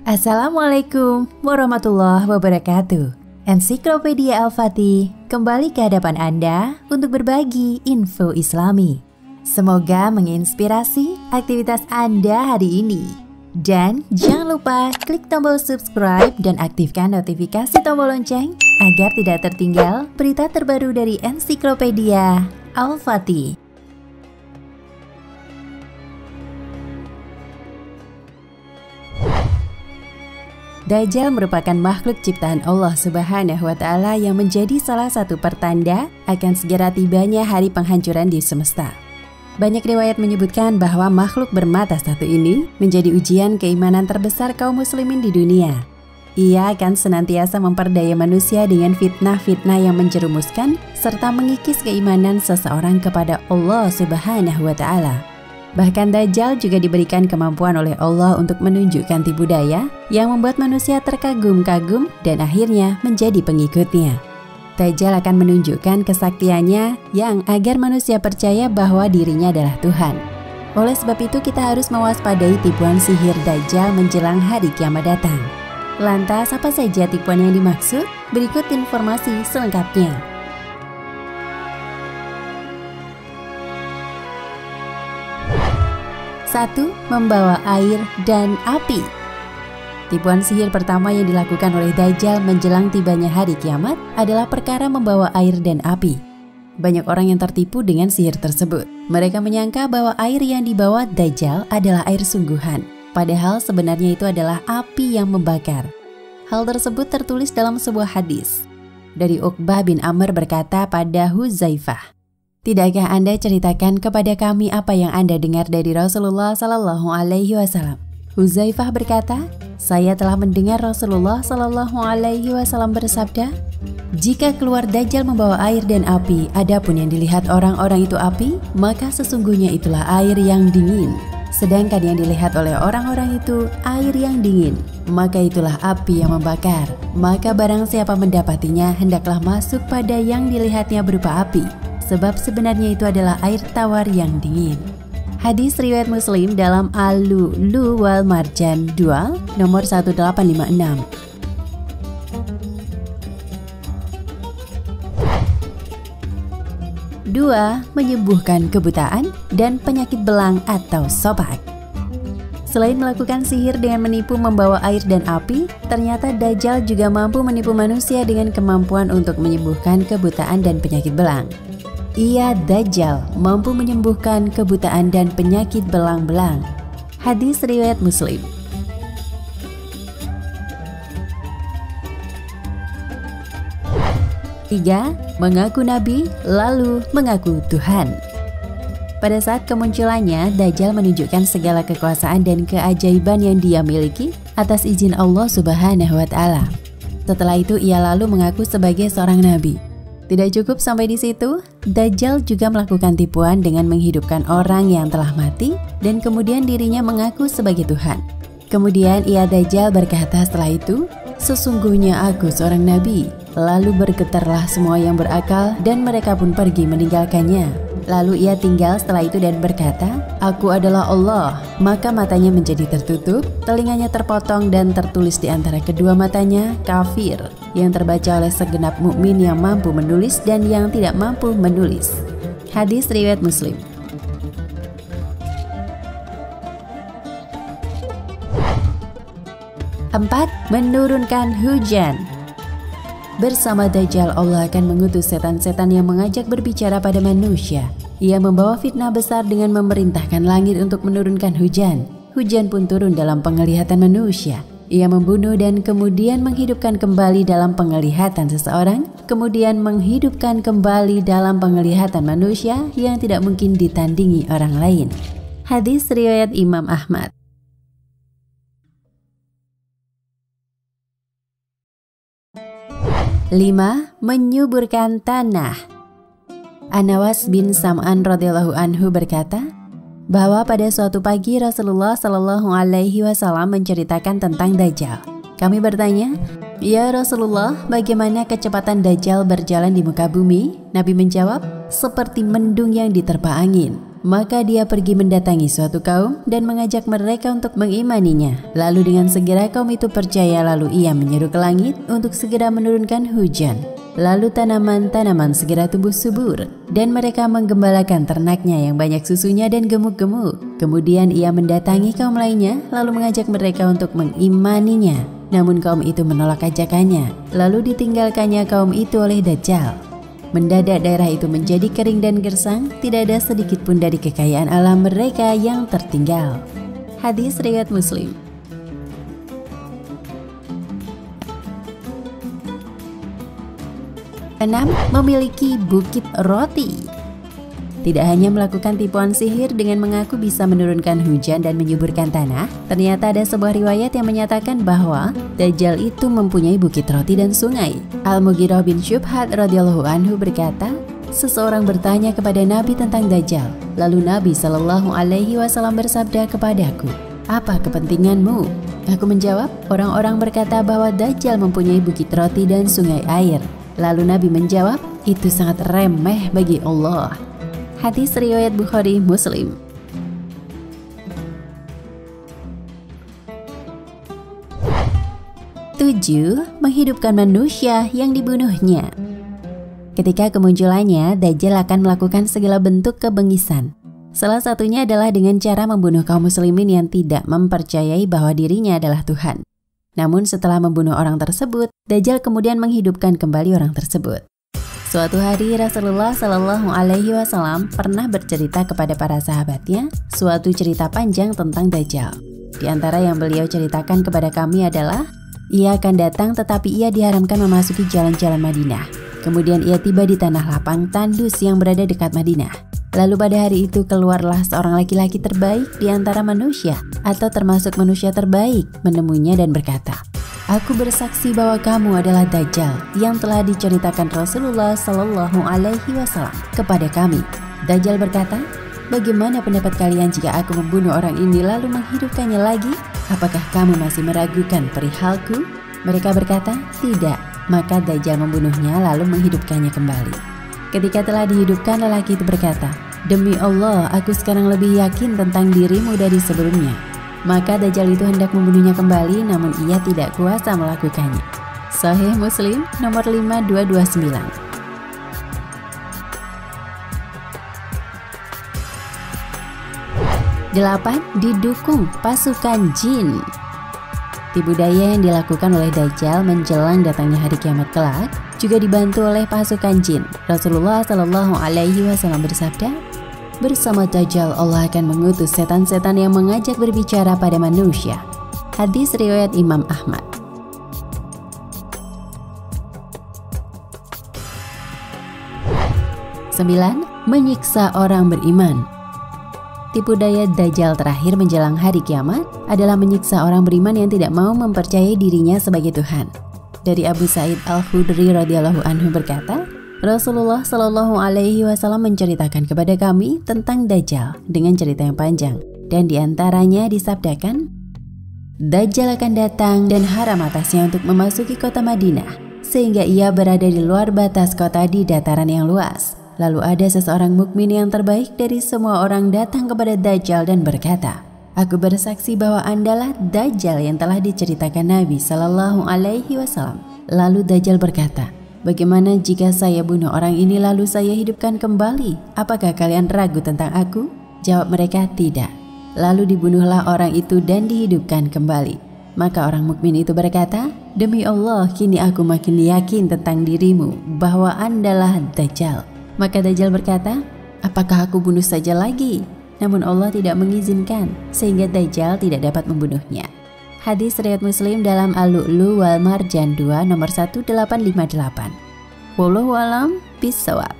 Assalamualaikum warahmatullahi wabarakatuh. Ensiklopedia Al-Fatih kembali ke hadapan Anda untuk berbagi info Islami. Semoga menginspirasi aktivitas Anda hari ini. Dan jangan lupa klik tombol subscribe dan aktifkan notifikasi tombol lonceng agar tidak tertinggal berita terbaru dari Ensiklopedia Al-Fatih. Dajjal merupakan makhluk ciptaan Allah Subhanahu wa Ta'ala yang menjadi salah satu pertanda akan segera tibanya hari penghancuran di semesta. Banyak riwayat menyebutkan bahwa makhluk bermata satu ini menjadi ujian keimanan terbesar kaum muslimin di dunia. Ia akan senantiasa memperdaya manusia dengan fitnah-fitnah yang menjerumuskan serta mengikis keimanan seseorang kepada Allah Subhanahu wa Ta'ala. Bahkan Dajjal juga diberikan kemampuan oleh Allah untuk menunjukkan tipu daya yang membuat manusia terkagum-kagum dan akhirnya menjadi pengikutnya. Dajjal akan menunjukkan kesaktiannya yang agar manusia percaya bahwa dirinya adalah Tuhan. Oleh sebab itu kita harus mewaspadai tipuan sihir Dajjal menjelang hari kiamat datang. Lantas apa saja tipuan yang dimaksud? Berikut informasi selengkapnya. 1. Membawa air dan api. Tipuan sihir pertama yang dilakukan oleh Dajjal menjelang tibanya hari kiamat adalah perkara membawa air dan api. Banyak orang yang tertipu dengan sihir tersebut. Mereka menyangka bahwa air yang dibawa Dajjal adalah air sungguhan, padahal sebenarnya itu adalah api yang membakar. Hal tersebut tertulis dalam sebuah hadis. Dari Uqbah bin Amr berkata pada Huzaifah, "Tidakkah Anda ceritakan kepada kami apa yang Anda dengar dari Rasulullah Sallallahu Alaihi Wasallam?" Huzaifah berkata, "Saya telah mendengar Rasulullah Sallallahu Alaihi Wasallam bersabda, jika keluar Dajjal membawa air dan api, adapun yang dilihat orang-orang itu api, maka sesungguhnya itulah air yang dingin. Sedangkan yang dilihat oleh orang-orang itu air yang dingin, maka itulah api yang membakar. Maka barang siapa mendapatinya, hendaklah masuk pada yang dilihatnya berupa api. Sebab sebenarnya itu adalah air tawar yang dingin." Hadis riwayat Muslim dalam Al-Lu'lu' wal Marjan 2 nomor 1856. 2. Menyembuhkan kebutaan dan penyakit belang atau sopak. Selain melakukan sihir dengan menipu membawa air dan api, ternyata Dajjal juga mampu menipu manusia dengan kemampuan untuk menyembuhkan kebutaan dan penyakit belang. Ia Dajjal mampu menyembuhkan kebutaan dan penyakit belang-belang. Hadis riwayat Muslim. 3. Mengaku nabi lalu mengaku Tuhan. Pada saat kemunculannya, Dajjal menunjukkan segala kekuasaan dan keajaiban yang dia miliki atas izin Allah Subhanahu wa Ta'ala. Setelah itu ia lalu mengaku sebagai seorang nabi. Tidak cukup sampai di situ, Dajjal juga melakukan tipuan dengan menghidupkan orang yang telah mati dan kemudian dirinya mengaku sebagai Tuhan. Kemudian ia Dajjal berkata setelah itu, "Sesungguhnya aku seorang nabi." Lalu bergetarlah semua yang berakal dan mereka pun pergi meninggalkannya. Lalu ia tinggal setelah itu dan berkata, "Aku adalah Allah." Maka matanya menjadi tertutup, telinganya terpotong dan tertulis di antara kedua matanya kafir, yang terbaca oleh segenap mukmin yang mampu menulis dan yang tidak mampu menulis. Hadis riwayat Muslim. 4. Menurunkan hujan. Bersama Dajjal, Allah akan mengutus setan-setan yang mengajak berbicara pada manusia. Ia membawa fitnah besar dengan memerintahkan langit untuk menurunkan hujan. Hujan pun turun dalam penglihatan manusia. Ia membunuh dan kemudian menghidupkan kembali dalam penglihatan seseorang, kemudian menghidupkan kembali dalam penglihatan manusia yang tidak mungkin ditandingi orang lain. Hadis riwayat Imam Ahmad. 5. Menyuburkan tanah. An-Nawas bin Sam'an radhiyallahu anhu berkata bahwa pada suatu pagi Rasulullah Shallallahu Alaihi Wasallam menceritakan tentang Dajjal. Kami bertanya, "Ya Rasulullah, bagaimana kecepatan Dajjal berjalan di muka bumi?" Nabi menjawab, "Seperti mendung yang diterpa angin." Maka dia pergi mendatangi suatu kaum dan mengajak mereka untuk mengimaninya. Lalu dengan segera kaum itu percaya, lalu ia menyeru ke langit untuk segera menurunkan hujan. Lalu tanaman-tanaman segera tumbuh subur dan mereka menggembalakan ternaknya yang banyak susunya dan gemuk-gemuk. Kemudian ia mendatangi kaum lainnya lalu mengajak mereka untuk mengimaninya. Namun kaum itu menolak ajakannya. Lalu ditinggalkannya kaum itu oleh Dajjal. Mendadak daerah itu menjadi kering dan gersang, tidak ada sedikit pun dari kekayaan alam mereka yang tertinggal. Hadis riwayat Muslim. Enam, memiliki bukit roti. Tidak hanya melakukan tipuan sihir dengan mengaku bisa menurunkan hujan dan menyuburkan tanah, ternyata ada sebuah riwayat yang menyatakan bahwa Dajjal itu mempunyai bukit roti dan sungai. Al-Mughirah bin Syubhat radhiyallahu anhu berkata, seseorang bertanya kepada Nabi tentang Dajjal. Lalu Nabi SAW bersabda kepadaku, "Apa kepentinganmu?" Aku menjawab, orang-orang berkata bahwa Dajjal mempunyai bukit roti dan sungai air. Lalu Nabi menjawab, itu sangat remeh bagi Allah. Hadis riwayat Bukhari Muslim. 7. Menghidupkan manusia yang dibunuhnya. Ketika kemunculannya, Dajjal akan melakukan segala bentuk kebengisan. Salah satunya adalah dengan cara membunuh kaum muslimin yang tidak mempercayai bahwa dirinya adalah Tuhan. Namun setelah membunuh orang tersebut, Dajjal kemudian menghidupkan kembali orang tersebut. Suatu hari Rasulullah SAW pernah bercerita kepada para sahabatnya suatu cerita panjang tentang Dajjal. Di antara yang beliau ceritakan kepada kami adalah, ia akan datang tetapi ia diharamkan memasuki jalan-jalan Madinah. Kemudian ia tiba di tanah lapang tandus yang berada dekat Madinah. Lalu pada hari itu keluarlah seorang laki-laki terbaik di antara manusia atau termasuk manusia terbaik menemuinya dan berkata, "Aku bersaksi bahwa kamu adalah Dajjal yang telah diceritakan Rasulullah SAW kepada kami." Dajjal berkata, "Bagaimana pendapat kalian jika aku membunuh orang ini lalu menghidupkannya lagi? Apakah kamu masih meragukan perihalku?" Mereka berkata, "Tidak." Maka Dajjal membunuhnya lalu menghidupkannya kembali. Ketika telah dihidupkan, lelaki itu berkata, "Demi Allah, aku sekarang lebih yakin tentang dirimu dari sebelumnya." Maka Dajjal itu hendak membunuhnya kembali, namun ia tidak kuasa melakukannya. Sahih Muslim nomor 5229. 8. Didukung pasukan jin. Tipu daya yang dilakukan oleh Dajjal menjelang datangnya hari kiamat kelak juga dibantu oleh pasukan jin. Rasulullah SAW bersabda, "Bersama Dajjal Allah akan mengutus setan-setan yang mengajak berbicara pada manusia." Hadis riwayat Imam Ahmad. 9. Menyiksa orang beriman. Tipu daya Dajjal terakhir menjelang hari kiamat adalah menyiksa orang beriman yang tidak mau mempercayai dirinya sebagai Tuhan. Dari Abu Sa'id Al-Khudri radhiyallahu anhu berkata, Rasulullah SAW menceritakan kepada kami tentang Dajjal dengan cerita yang panjang, dan diantaranya disabdakan, Dajjal akan datang dan haram atasnya untuk memasuki kota Madinah, sehingga ia berada di luar batas kota di dataran yang luas. Lalu ada seseorang mukmin yang terbaik dari semua orang datang kepada Dajjal dan berkata, "Aku bersaksi bahwa Andalah Dajjal yang telah diceritakan Nabi SAW." Lalu Dajjal berkata, "Bagaimana jika saya bunuh orang ini lalu saya hidupkan kembali? Apakah kalian ragu tentang aku?" Jawab mereka, "Tidak." Lalu dibunuhlah orang itu dan dihidupkan kembali. Maka orang mukmin itu berkata, "Demi Allah, kini aku makin yakin tentang dirimu bahwa Andalah Dajjal." Maka Dajjal berkata, "Apakah aku bunuh saja lagi?" Namun Allah tidak mengizinkan, sehingga Dajjal tidak dapat membunuhnya. Hadis riwayat Muslim dalam Al-Lu'lu' wal Marjan 2 nomor 1858. Wallahu a'lam bishawab.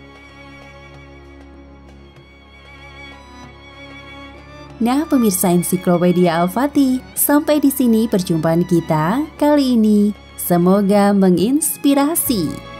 Nah, pemirsa Ensiklopedia Al-Fatih, sampai di sini perjumpaan kita kali ini. Semoga menginspirasi.